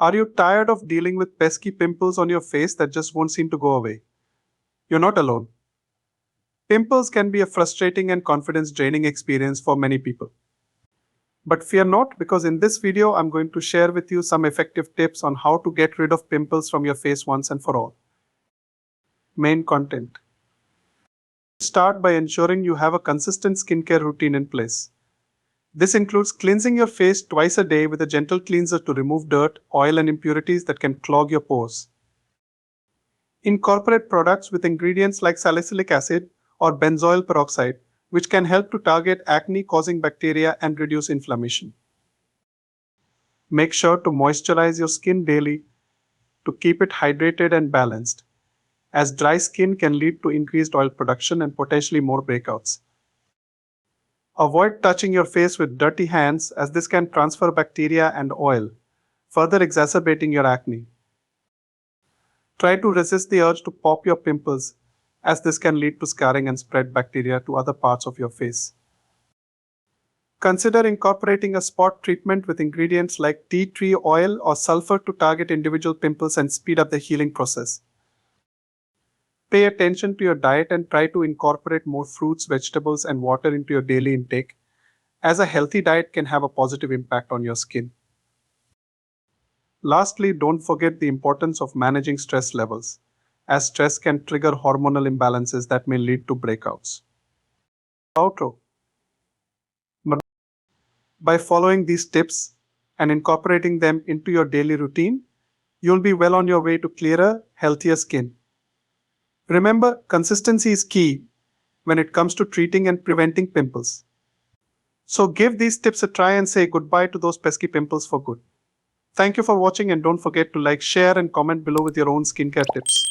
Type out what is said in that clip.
Are you tired of dealing with pesky pimples on your face that just won't seem to go away? You're not alone. Pimples can be a frustrating and confidence draining experience for many people. But fear not, because in this video I'm going to share with you some effective tips on how to get rid of pimples from your face once and for all. Main content. Start by ensuring you have a consistent skincare routine in place. This includes cleansing your face twice a day with a gentle cleanser to remove dirt, oil and impurities that can clog your pores. Incorporate products with ingredients like salicylic acid or benzoyl peroxide, which can help to target acne-causing bacteria and reduce inflammation. Make sure to moisturize your skin daily to keep it hydrated and balanced, as dry skin can lead to increased oil production and potentially more breakouts. Avoid touching your face with dirty hands, as this can transfer bacteria and oil, further exacerbating your acne. Try to resist the urge to pop your pimples, as this can lead to scarring and spread bacteria to other parts of your face. Consider incorporating a spot treatment with ingredients like tea tree oil or sulfur to target individual pimples and speed up the healing process. Pay attention to your diet and try to incorporate more fruits, vegetables, and water into your daily intake, as a healthy diet can have a positive impact on your skin. Lastly, don't forget the importance of managing stress levels, as stress can trigger hormonal imbalances that may lead to breakouts. Outro. By following these tips and incorporating them into your daily routine, you'll be well on your way to clearer, healthier skin. Remember, consistency is key when it comes to treating and preventing pimples. So give these tips a try and say goodbye to those pesky pimples for good. Thank you for watching, and don't forget to like, share and comment below with your own skincare tips.